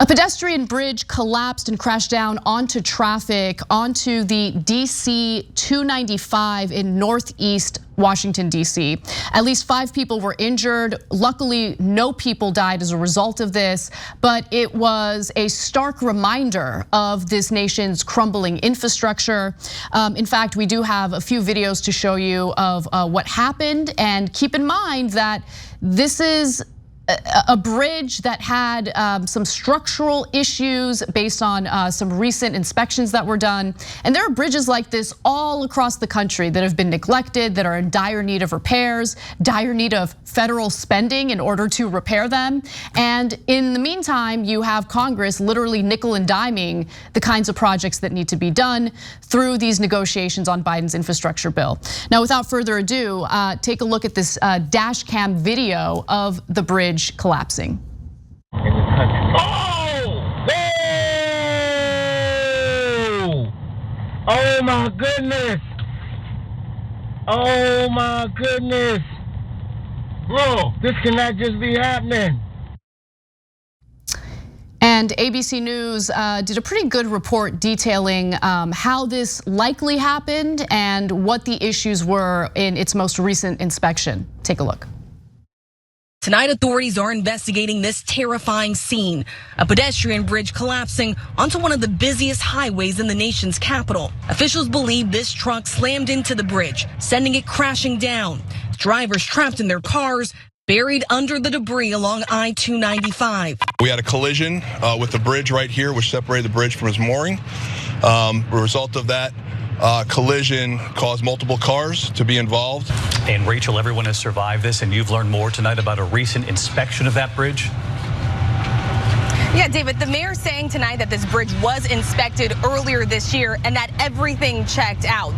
A pedestrian bridge collapsed and crashed down onto traffic onto the DC 295 in northeast Washington, D.C. At least 5 people were injured. Luckily, no people died as a result of this, but it was a stark reminder of this nation's crumbling infrastructure. In fact, we do have a few videos to show you of what happened, and keep in mind that this is a bridge that had some structural issues based on some recent inspections that were done. And there are bridges like this all across the country that have been neglected, that are in dire need of repairs, dire need of federal spending in order to repair them. And in the meantime, you have Congress literally nickel and diming the kinds of projects that need to be done through these negotiations on Biden's infrastructure bill. Now, without further ado, take a look at this dash cam video of the bridge collapsing. Oh my goodness. Oh my goodness. Bro, this cannot just be happening. And ABC News did a pretty good report detailing how this likely happened and what the issues were in its most recent inspection. Take a look. Tonight, authorities are investigating this terrifying scene, a pedestrian bridge collapsing onto one of the busiest highways in the nation's capital. Officials believe this truck slammed into the bridge, sending it crashing down. Drivers trapped in their cars, buried under the debris along I-295. We had a collision with the bridge right here, which separated the bridge from its mooring. The result of that collision caused multiple cars to be involved. And Rachel, everyone has survived this, and you've learned more tonight about a recent inspection of that bridge. Yeah, David, the mayor saying tonight that this bridge was inspected earlier this year and that everything checked out.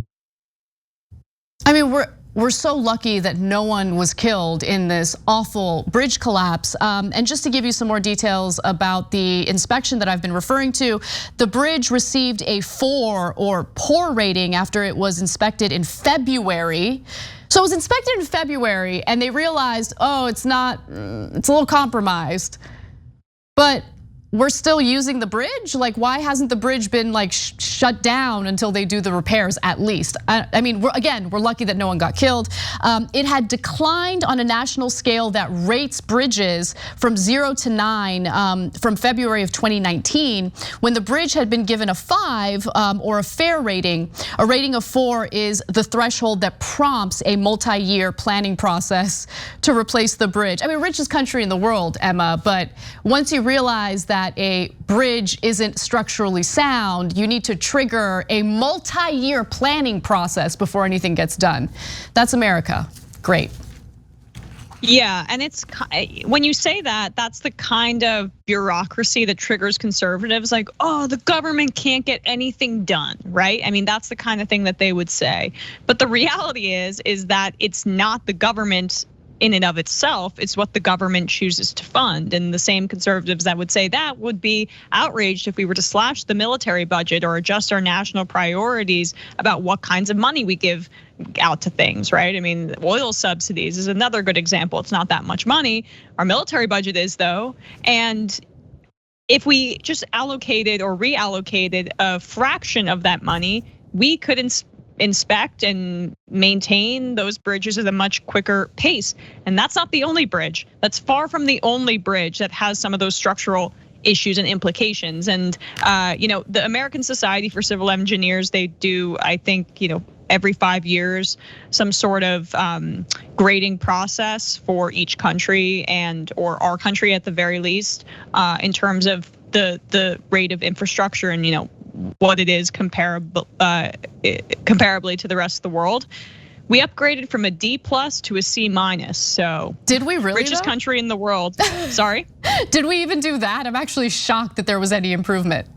I mean, we're so lucky that no one was killed in this awful bridge collapse. And just to give you some more details about the inspection that I've been referring to, the bridge received a 4 or poor rating after it was inspected in February. So it was inspected in February and they realized, oh, it's a little compromised. But we're still using the bridge? Like, why hasn't the bridge been like shut down until they do the repairs at least? I mean, we're lucky that no one got killed. It had declined on a national scale that rates bridges from 0 to 9 from February of 2019, when the bridge had been given a 5 or a fair rating. A rating of 4 is the threshold that prompts a multi-year planning process to replace the bridge. I mean, richest country in the world, Emma, but once you realize that a bridge isn't structurally sound, you need to trigger a multi-year planning process before anything gets done. That's America. Great. Yeah, and it's when you say that, that's the kind of bureaucracy that triggers conservatives, like, oh, the government can't get anything done, right? I mean, that's the kind of thing that they would say. But the reality is that it's not the government in and of itself, it's what the government chooses to fund. And the same conservatives that would say that would be outraged if we were to slash the military budget or adjust our national priorities about what kinds of money we give out to things, right? I mean, oil subsidies is another good example. It's not that much money. Our military budget is, though. And if we just allocated or reallocated a fraction of that money, we could inspect and maintain those bridges at a much quicker pace. And that's not the only bridge. That's far from the only bridge that has some of those structural issues and implications. And the American Society for Civil Engineers, they do, I think, every 5 years, some sort of grading process for each country or our country at the very least, in terms of the rate of infrastructure and what it is comparably to the rest of the world. We upgraded from a D+ to a C-. So did we really? Richest country in the world. Sorry. Did we even do that? I'm actually shocked that there was any improvement.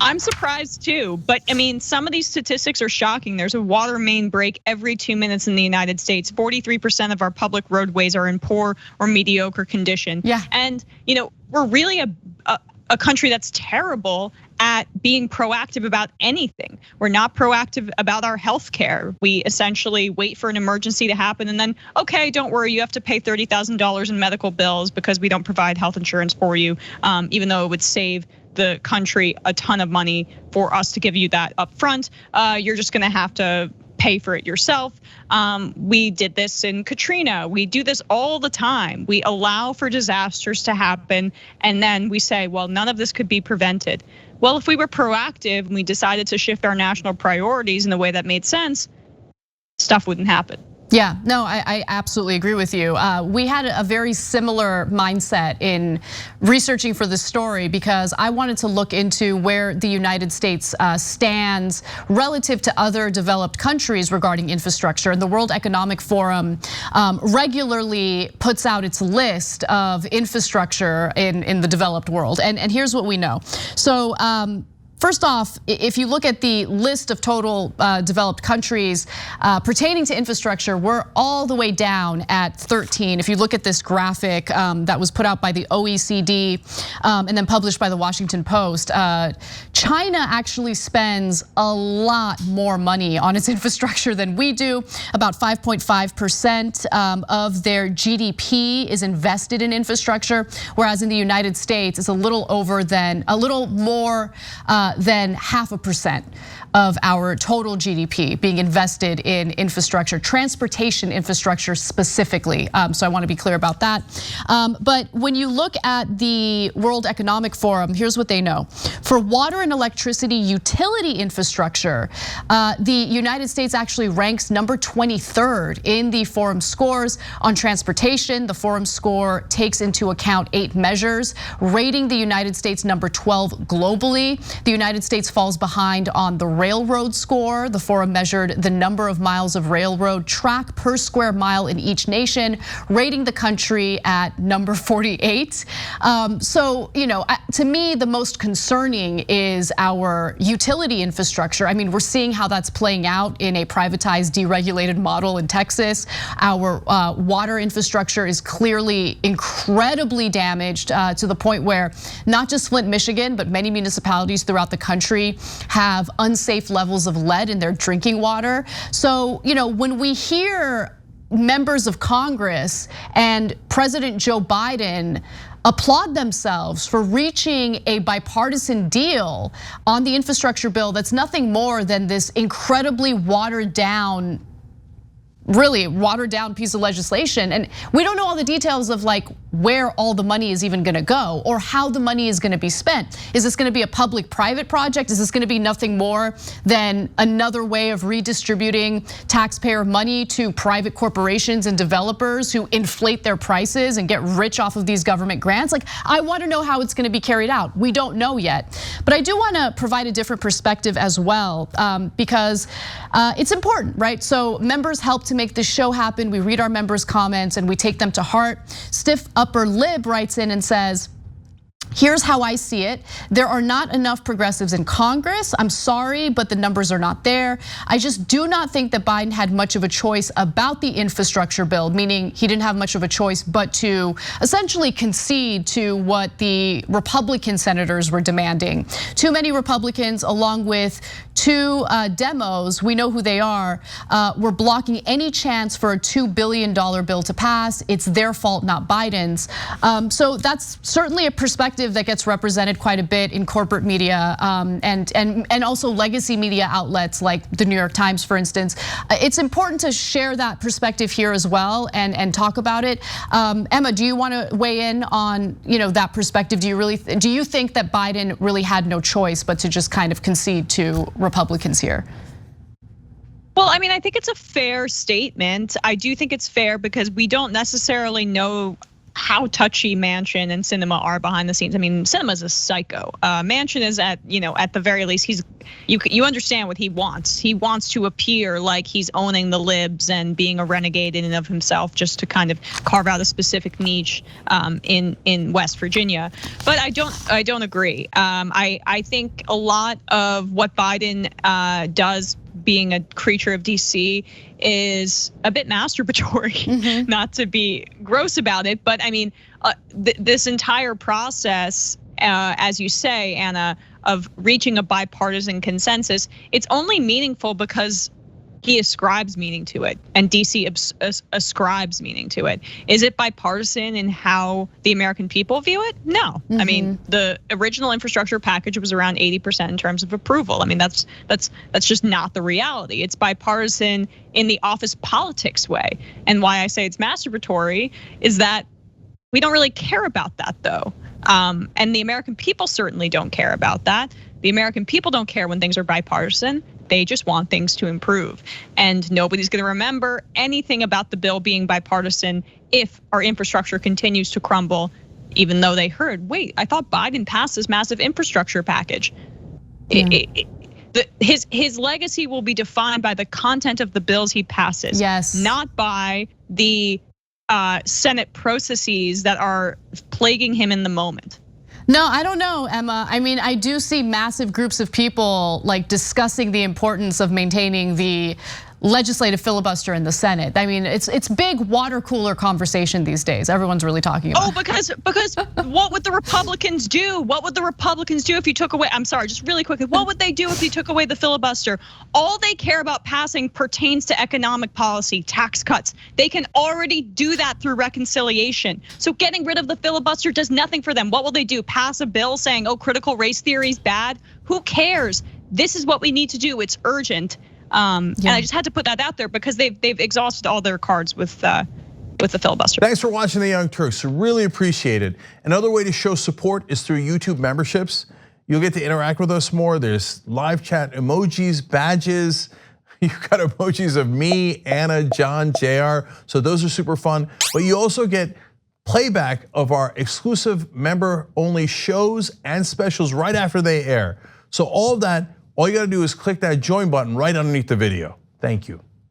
I'm surprised too, but I mean, some of these statistics are shocking. There's a water main break every 2 minutes in the United States. 43% of our public roadways are in poor or mediocre condition. Yeah. And we're really a country that's terrible at being proactive about anything. We're not proactive about our health care. We essentially wait for an emergency to happen and then, okay, don't worry, you have to pay $30,000 in medical bills because we don't provide health insurance for you, even though it would save the country a ton of money for us to give you that up front. You're just gonna have to pay for it yourself. We did this in Katrina. We do this all the time. We allow for disasters to happen and then we say, well, none of this could be prevented. Well, if we were proactive and we decided to shift our national priorities in a way that made sense, stuff wouldn't happen. Yeah, no, I absolutely agree with you. We had a very similar mindset in researching for this story because I wanted to look into where the United States stands relative to other developed countries regarding infrastructure. And the World Economic Forum regularly puts out its list of infrastructure in the developed world. And here's what we know. So, first off, if you look at the list of total developed countries pertaining to infrastructure, we're all the way down at 13. If you look at this graphic that was put out by the OECD and then published by the Washington Post, China actually spends a lot more money on its infrastructure than we do. About 5.5% of their GDP is invested in infrastructure, whereas in the United States, it's a little more than 0.5% of our total GDP being invested in infrastructure, transportation infrastructure specifically. So I want to be clear about that. But when you look at the World Economic Forum, here's what they know. For water and electricity utility infrastructure, the United States actually ranks number 23rd in the forum scores. On transportation, the forum score takes into account 8 measures, rating the United States number 12 globally. The United States falls behind on the railroad score. The forum measured the number of miles of railroad track per square mile in each nation, rating the country at number 48. So, to me, the most concerning is our utility infrastructure. I mean, we're seeing how that's playing out in a privatized, deregulated model in Texas. Our water infrastructure is clearly incredibly damaged to the point where not just Flint, Michigan, but many municipalities throughout the country have unsafe levels of lead in their drinking water. So, when we hear members of Congress and President Joe Biden applaud themselves for reaching a bipartisan deal on the infrastructure bill that's nothing more than this incredibly watered down piece of legislation. And we don't know all the details of where all the money is even gonna go or how the money is gonna be spent. Is this gonna be a public-private project? Is this gonna be nothing more than another way of redistributing taxpayer money to private corporations and developers who inflate their prices and get rich off of these government grants? I wanna know how it's gonna be carried out. We don't know yet. But I do wanna provide a different perspective as well because it's important, right? So members help to make this show happen. We read our members' comments and we take them to heart. Stiff Upper Lib writes in and says, here's how I see it. There are not enough progressives in Congress. I'm sorry, but the numbers are not there. I just do not think that Biden had much of a choice about the infrastructure bill, meaning he didn't have much of a choice but to essentially concede to what the Republican senators were demanding. Too many Republicans, along with 2 demos, we know who they are, were blocking any chance for a $2 billion bill to pass. It's their fault, not Biden's. So that's certainly a perspective that gets represented quite a bit in corporate media and also legacy media outlets like the New York Times, for instance. It's important to share that perspective here as well and talk about it. Emma, do you want to weigh in on that perspective? Do you think that Biden really had no choice but to just kind of concede to Republicans here? Well, I mean, I think it's a fair statement. I do think it's fair because we don't necessarily know how touchy Manchin and Sinema are behind the scenes. I mean, Sinema's a psycho. Manchin is at the very least, you understand what he wants. He wants to appear like he's owning the libs and being a renegade in and of himself, just to kind of carve out a specific niche in West Virginia. But I don't agree. I think a lot of what Biden does, being a creature of DC, is a bit masturbatory, not to be gross about it. But I mean, this entire process as you say, Anna, of reaching a bipartisan consensus, it's only meaningful because he ascribes meaning to it, and DC ascribes meaning to it. Is it bipartisan in how the American people view it? No. I mean, the original infrastructure package was around 80% in terms of approval. I mean, that's just not the reality. It's bipartisan in the office politics way. And why I say it's masturbatory is that we don't really care about that, though. And the American people certainly don't care about that. The American people don't care when things are bipartisan. They just want things to improve. And nobody's gonna remember anything about the bill being bipartisan if our infrastructure continues to crumble, even though they heard, wait, I thought Biden passed this massive infrastructure package. His legacy will be defined by the content of the bills he passes, not by the Senate processes that are plaguing him in the moment. No, I don't know, Emma. I mean, I do see massive groups of people like discussing the importance of maintaining the legislative filibuster in the Senate. I mean, it's big water cooler conversation these days. Everyone's really talking about. Oh, because what would the Republicans do? What would the Republicans do if you took away? I'm sorry, just really quickly. What would they do if you took away the filibuster? All they care about passing pertains to economic policy, tax cuts. They can already do that through reconciliation. So getting rid of the filibuster does nothing for them. What will they do? Pass a bill saying, "Oh, critical race theory is bad"? Who cares? This is what we need to do. It's urgent. And I just had to put that out there because they've exhausted all their cards with the filibuster. Thanks for watching the Young Turks. Really appreciate it. Another way to show support is through YouTube memberships. You'll get to interact with us more. There's live chat emojis, badges. You've got emojis of me, Anna, John, JR. So those are super fun. But you also get playback of our exclusive member-only shows and specials right after they air. So all of that, all you gotta do is click that join button right underneath the video. Thank you.